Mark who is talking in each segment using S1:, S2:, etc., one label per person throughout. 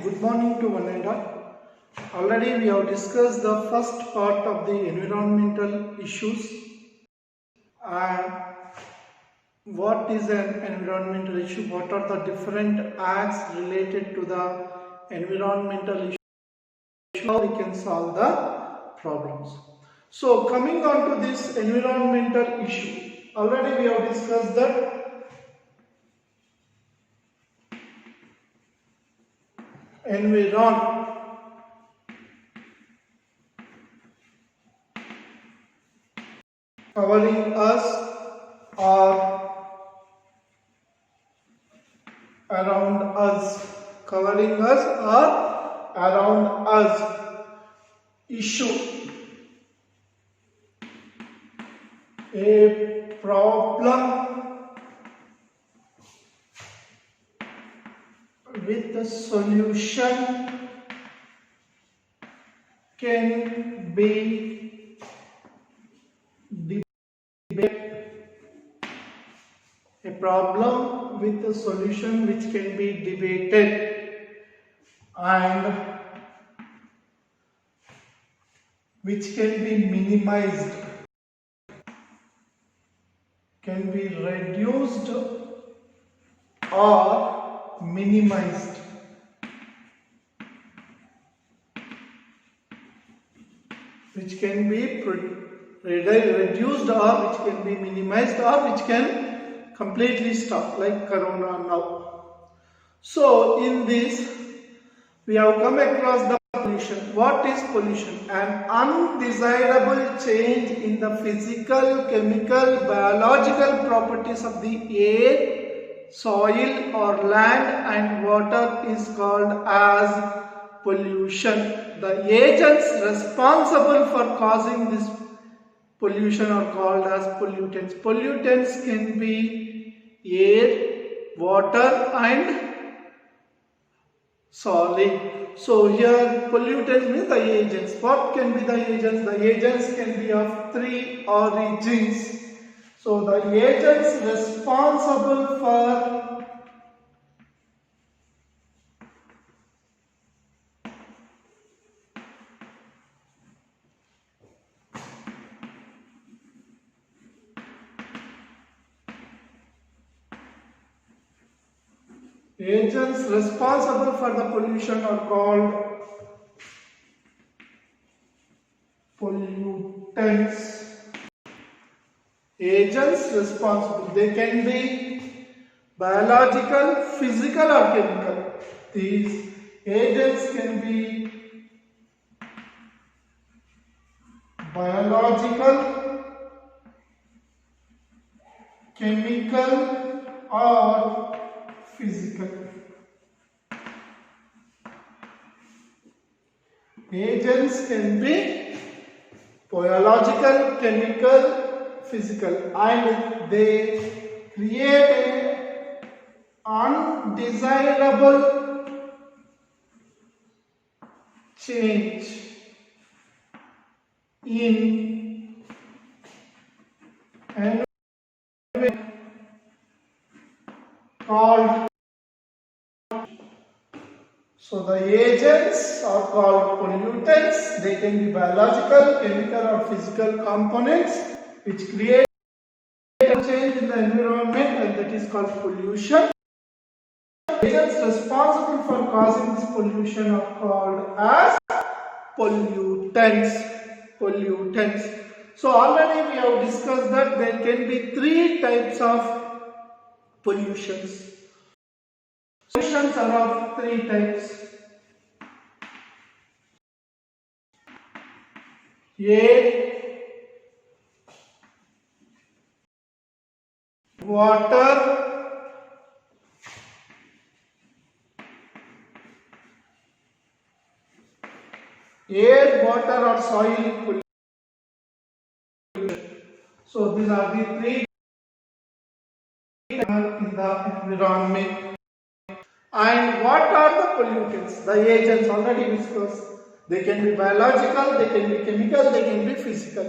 S1: good morning to one and all. Already we have discussed the first part of the environmental issues. What is an environmental issue? What are the different acts related to the environmental issue? How we can solve the problems. So coming on to this environmental issue, already we have discussed that environment covering us or around us, covering us or around us. Issue, a problem with a solution can be debated. A problem with a solution which can be debated and which can be minimized, can be reduced or minimized. Which can be reduced or which can be minimized or which can completely stop, like corona now. So in this we have come across the pollution. What is pollution? An undesirable change in the physical, chemical, biological properties of the air, soil or land and water is called as pollution. The agents responsible for causing this pollution are called as pollutants. Pollutants can be air, water and solid. So here pollutants means the agents. What can be the agents? The agents can be of three origins. So the agents responsible for the pollution are called pollutants. Agents responsible. They can be biological, physical or chemical. These agents can be biological, chemical or physical. Agents can be biological, chemical, physical, and they create an undesirable change in environment called. So the agents are called pollutants. They can be biological, chemical or physical components which create a change in the environment, and that is called pollution. Agents responsible for causing this pollution are called as pollutants. So already we have discussed that there can be three types of pollutions. Pollutions are of three types: air, water, or soil pollution. So these are the three in the environment. And what are the pollutants? The agents already discussed. They can be biological, they can be chemical, they can be physical.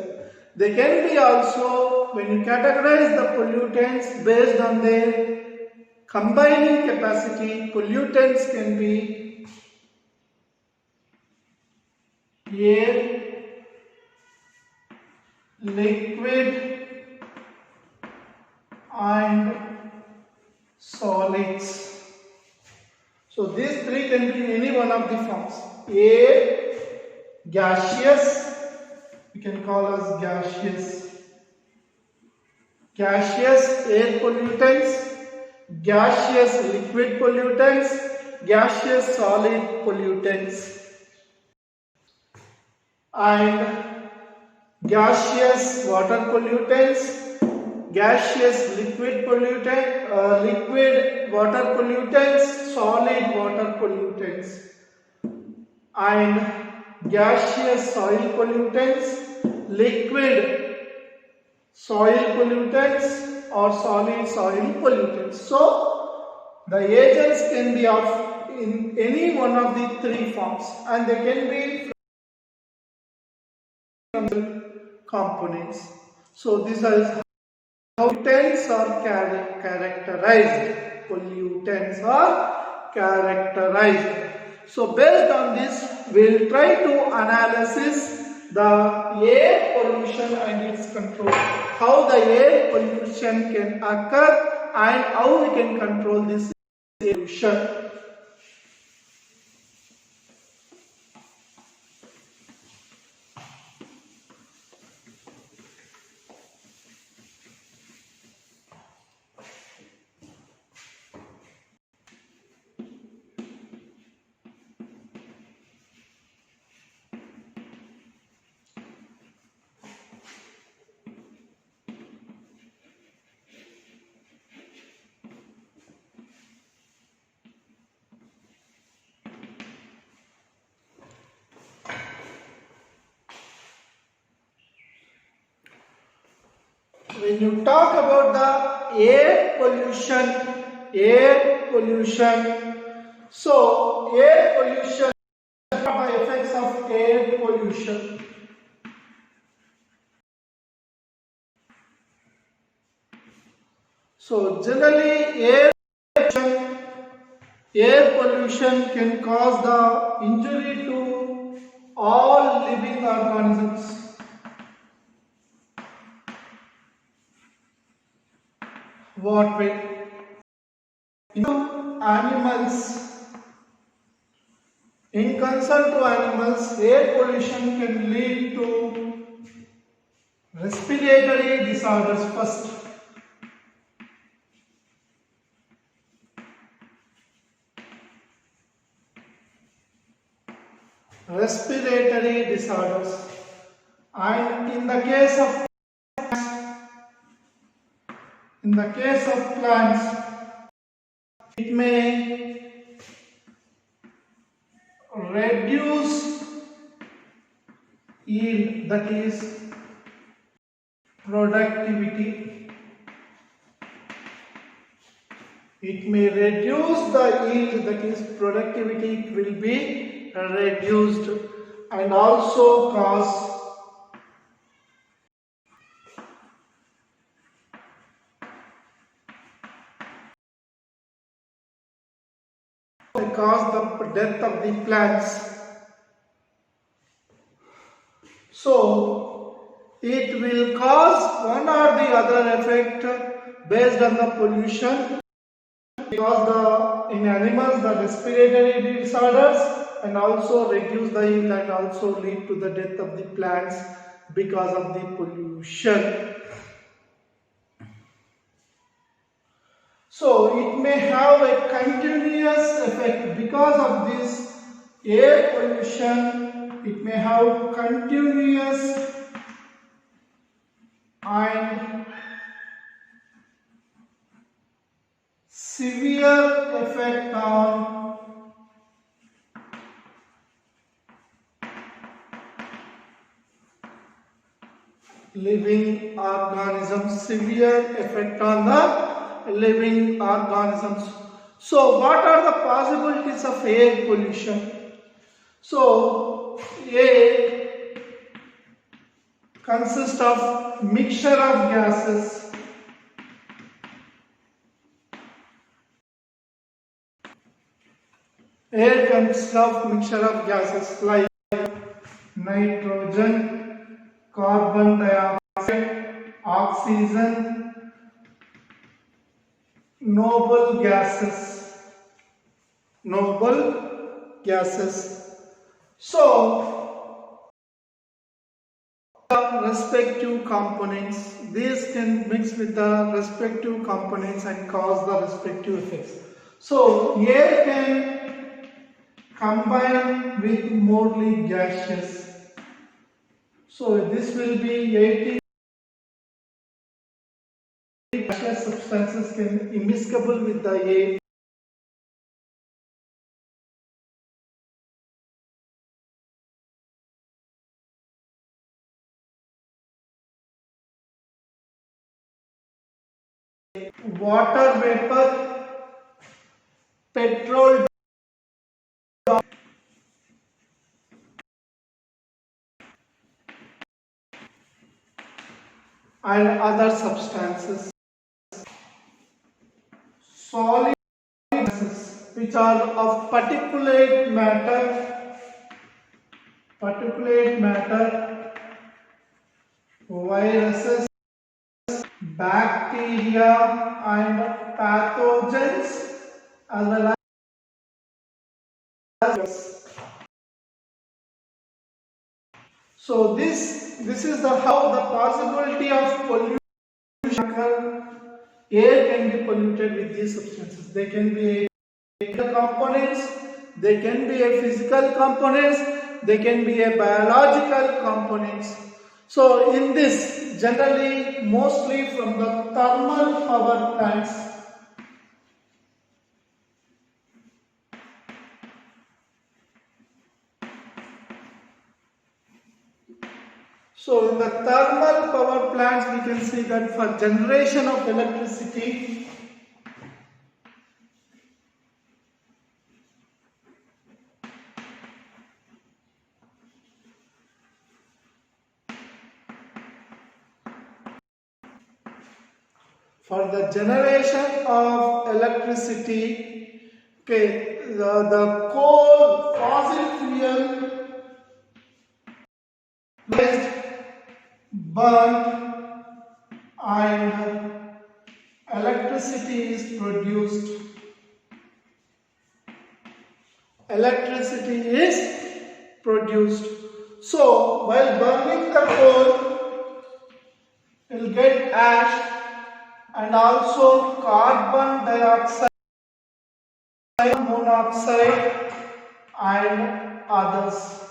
S1: They can be also, when you categorize the pollutants based on their combining capacity, pollutants can be air, liquid and solids. So these three can be in any one of the forms. Air, gaseous, we can call as gaseous. Gaseous air pollutants, gaseous liquid pollutants, gaseous solid pollutants, and gaseous water pollutants, gaseous liquid liquid water pollutants, solid water pollutants, and gaseous soil pollutants, liquid soil pollutants or solid soil pollutants. So the agents can be of in any one of the three forms, and they can be from components. So this is how pollutants are characterized. Pollutants are characterized. So based on this, we will try to analyze the air pollution and its control. How the air pollution can occur and how we can control this pollution. When you talk about the air pollution, so air pollution, what are the effects of air pollution? So generally air pollution can cause the injury to all living organisms. What way? Animals. In concern to animals, air pollution can lead to respiratory disorders first. Respiratory disorders. And in the case of plants, it may reduce yield, that is productivity. It may reduce the yield, that is productivity will be reduced, and also cause the death of the plants. So it will cause one or the other effect based on the pollution, because in animals the respiratory disorders, and also reduce the yield and also lead to the death of the plants because of the pollution. So it may have a continuous effect because of this air pollution. It may have continuous and severe effect on living organisms. Severe effect on the living organisms. So what are the possibilities of air pollution? So air consists of mixture of gases. Air consists of mixture of gases like nitrogen, carbon dioxide, oxygen, noble gases. So the respective components, these can mix with the respective components and cause the respective effects. So air can combine with morely gaseous. So this will be 80 gaseous substances can immiscible with the air. Water vapor, petrol, and other substances. Solid gases which are of particulate matter, viruses, bacteria and pathogens as well as. So this is the how the possibility of pollution occur. Air can be polluted with these substances. They can be chemical components, they can be a physical components, they can be a biological components. So in this, generally mostly from the thermal power plants. So in the thermal power plants we can see that for generation of electricity, okay, the coal, fossil fuel is burnt and electricity is produced. So while burning the coal, it will get ash and also carbon dioxide, monoxide and others.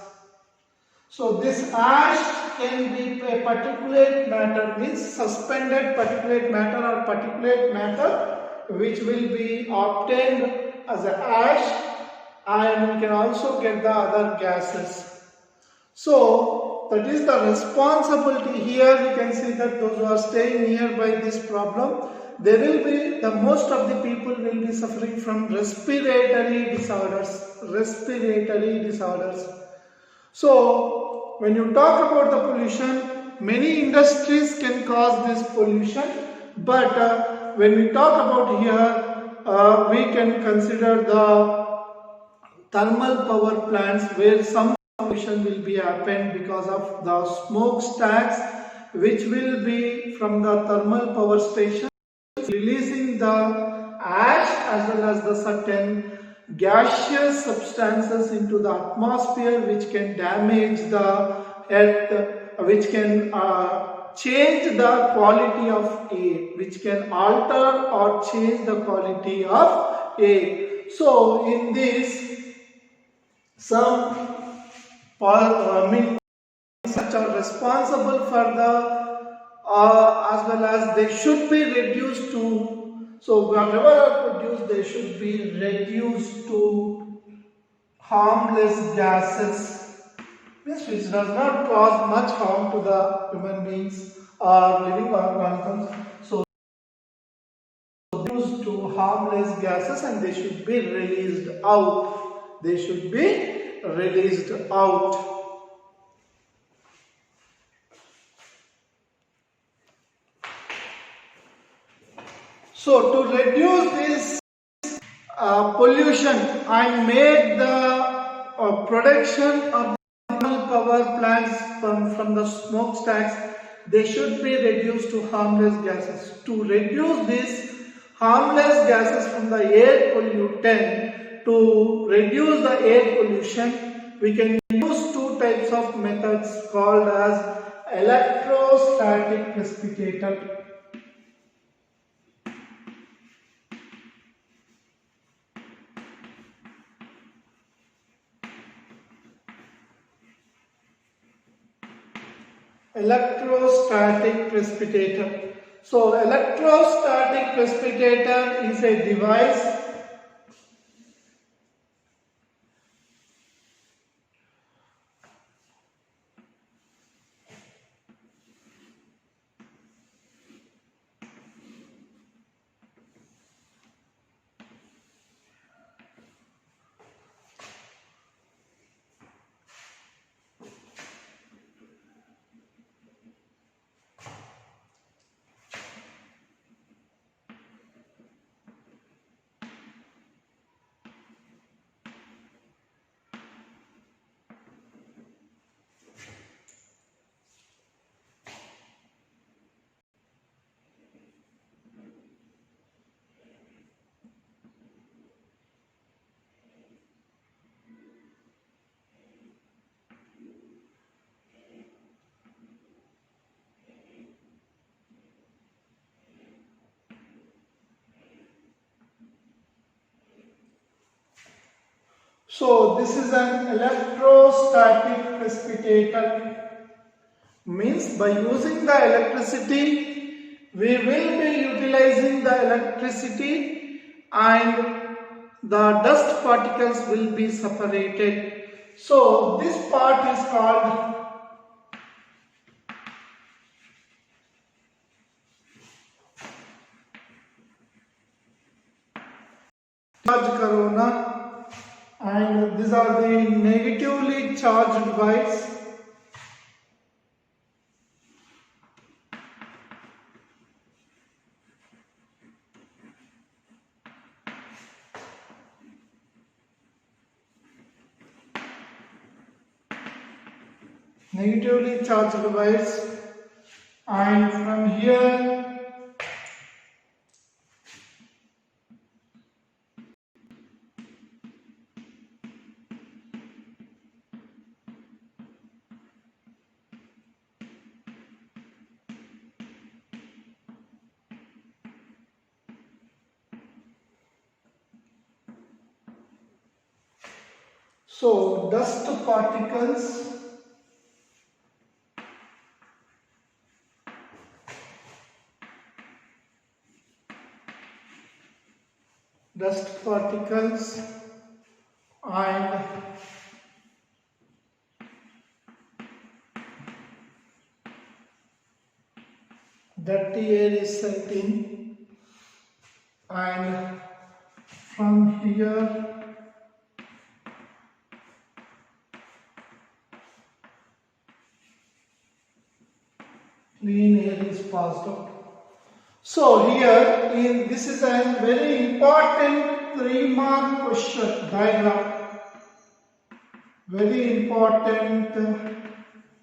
S1: So this ash can be a particulate matter, means suspended particulate matter or particulate matter which will be obtained as a ash, and we can also get the other gases. So that is the responsibility. Here we can see that those who are staying nearby this problem, they will be, the most of the people will be suffering from respiratory disorders. So when you talk about the pollution, many industries can cause this pollution, but when we talk about here, we can consider the thermal power plants where some pollution will be happened because of the smokestacks which will be from the thermal power station releasing the ash as well as the certain gaseous substances into the atmosphere which can damage the earth, which can change the quality of air, which can alter or change the quality of air. So in this, some such are responsible for the as well as they should be reduced to, so whatever are produced, they should be reduced to harmless gases, which does not cause much harm to the human beings or living organisms. So reduced to harmless gases and they should be released out. So to reduce this pollution and make the production of thermal power plants from the smokestacks, they should be reduced to harmless gases. To reduce these harmless gases from the air pollutant, to reduce the air pollution, we can use two types of methods called as electrostatic precipitator. Electrostatic precipitator. So electrostatic precipitator is a device So this is an electrostatic precipitator. Means by using the electricity, we will be utilizing the electricity and the dust particles will be separated. So this part is called charge corona. And these are the negatively charged device. Negatively charged device, and from here so dust particles and dirty air is sent in, and from here clean air is passed out. So here this is a very important 3-mark question diagram. Very important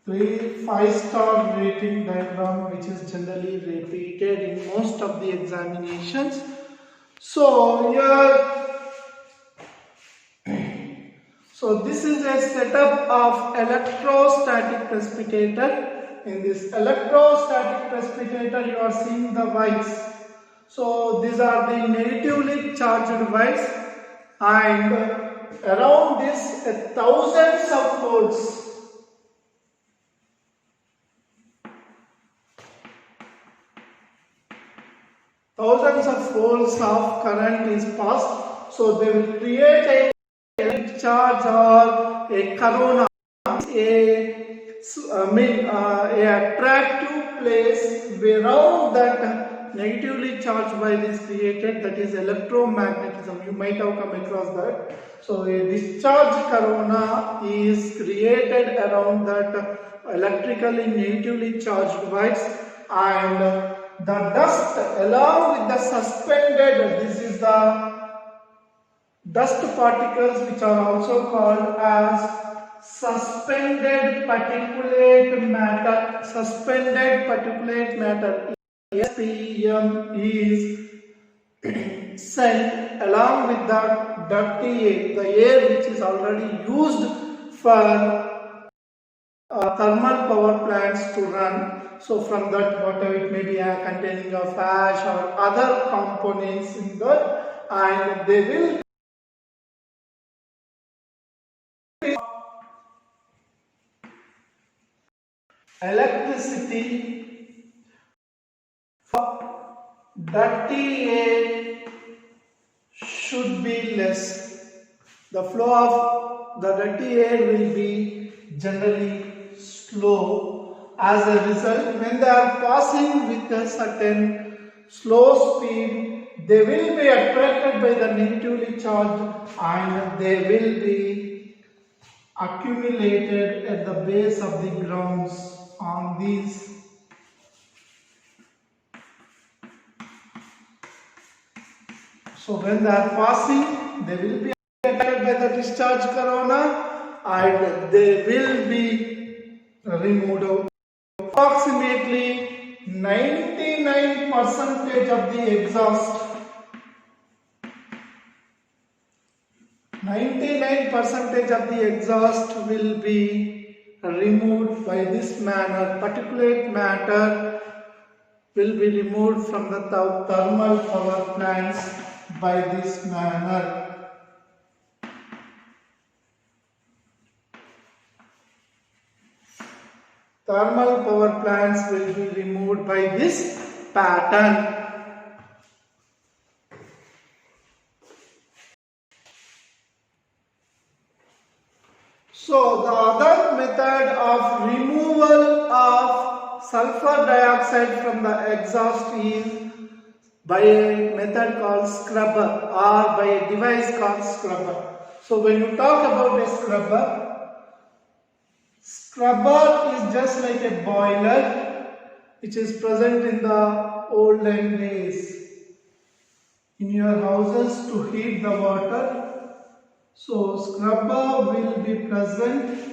S1: 5-star rating diagram, which is generally repeated in most of the examinations. So so this is a setup of electrostatic precipitator. In this electrostatic precipitator, you are seeing the wires. So these are the negatively charged wires, and around this thousands of volts. Thousands of volts of current is passed. So they will create a charge or a corona, a attractive place around that negatively charged wire is created, that is electromagnetism. You might have come across that. So a discharge corona is created around that electrically negatively charged wires, and the dust along with the suspended, this is the dust particles, which are also called as suspended particulate matter. Suspended particulate matter SPM is sent along with the dirty air, the air which is already used for thermal power plants to run. So from that, whatever it may be containing of ash or other components in that, and they will electricity for dirty air should be less. The flow of the dirty air will be generally slow. As a result, when they are passing with a certain slow speed, they will be attracted by the negatively charged and they will be accumulated at the base of the grounds on these. So when they are passing, they will be attracted by the discharge corona and they will be removed. Approximately 99% of the exhaust, 99% of the exhaust will be removed by this manner. Particulate matter will be removed from the thermal power plants by this manner. Thermal power plants will be removed by this pattern. So the other method of removal of sulfur dioxide from the exhaust is by a method called scrubber or by a device called scrubber. So when you talk about a scrubber is just like a boiler which is present in the olden days in your houses to heat the water. So scrubber will be present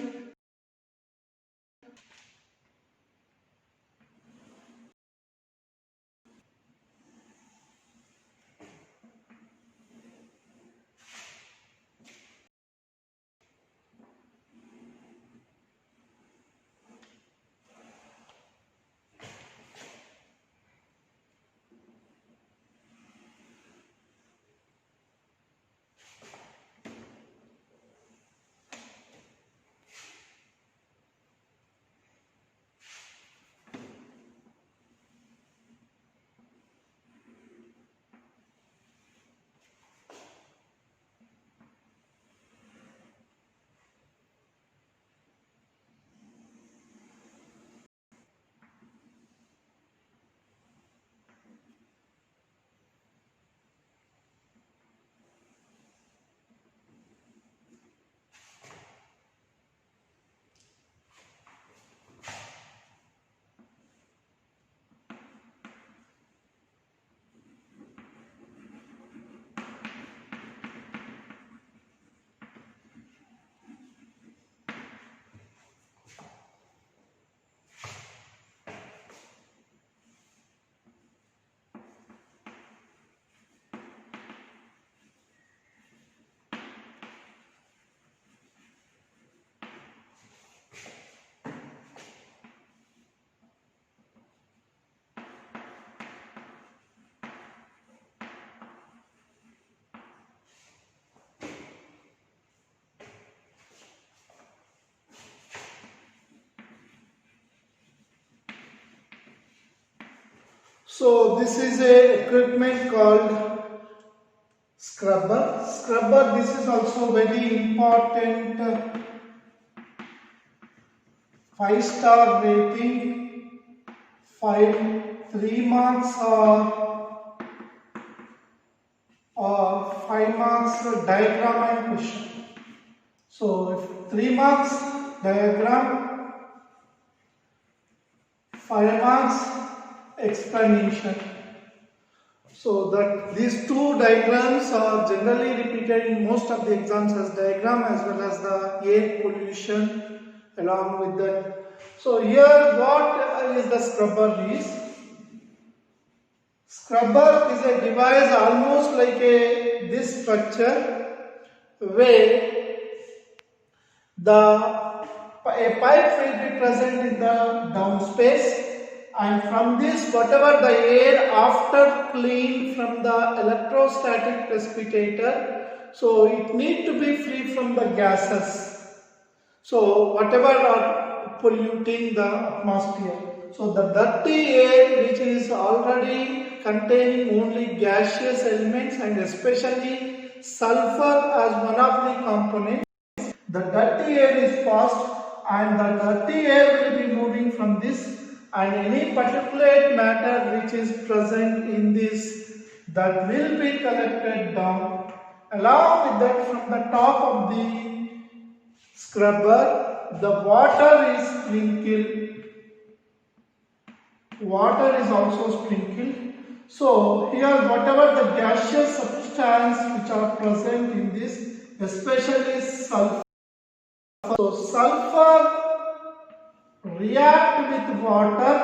S1: So this is a equipment called scrubber. Scrubber, this is also very important. 5-star rating, 3 marks or 5 marks diagram and question. So if 3 marks diagram, 5 marks explanation. So that these two diagrams are generally repeated repeated in most of the exams as diagram as well as the air pollution along with that. So here what is the scrubber is? Scrubber is a device almost like this structure where a pipe will be present in the downspace, and from this whatever the air after cleaned from the electrostatic precipitator, so it need to be free from the gases. So whatever are polluting the atmosphere. So the dirty air which is already containing only gaseous elements and especially sulfur as one of the components, the dirty air is passed and the dirty air will be moving from this, and any particulate matter which is present in this, that will be collected down. Along with that, from the top of the scrubber, the water is sprinkled. Water is also sprinkled. So here whatever the gaseous substance which are present in this, especially sulfur. So sulfur react with water,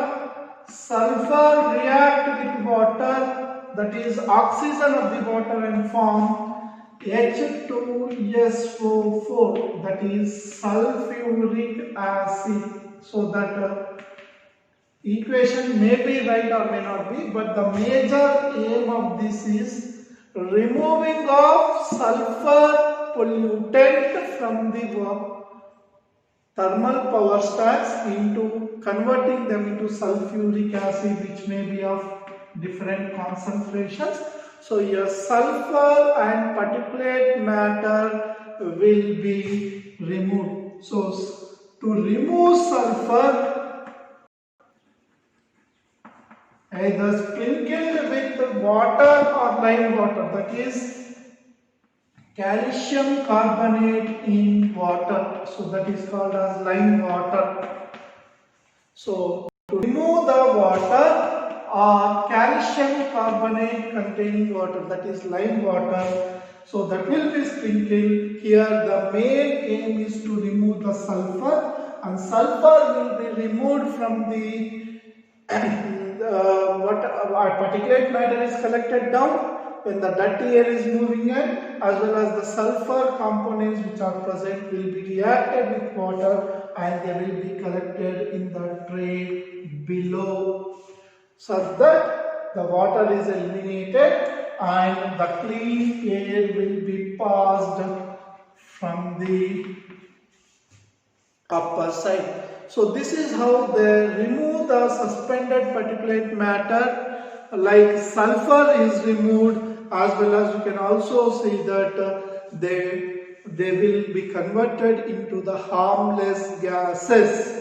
S1: that is oxygen of the water, and form H2SO4, that is sulfuric acid. So that equation may be right or may not be, but the major aim of this is removing of sulfur pollutant from the thermal power stacks into converting them into sulfuric acid, which may be of different concentrations. So your sulfur and particulate matter will be removed. So to remove sulfur, either sprinkled with water or lime water, that is calcium carbonate in water, so that is called as lime water. So to remove the water or calcium carbonate containing water, that is lime water, so that will be sprinkled. Here the main aim is to remove the sulfur, and sulfur will be removed from the particulate matter is collected down when the dirty air is moving in, as well as the sulfur components which are present will be reacted with water and they will be collected in the tray below, such that the water is eliminated and the clean air will be passed from the upper side. So this is how they remove the suspended particulate matter, like sulfur is removed, as well as you can also see that they will be converted into the harmless gases.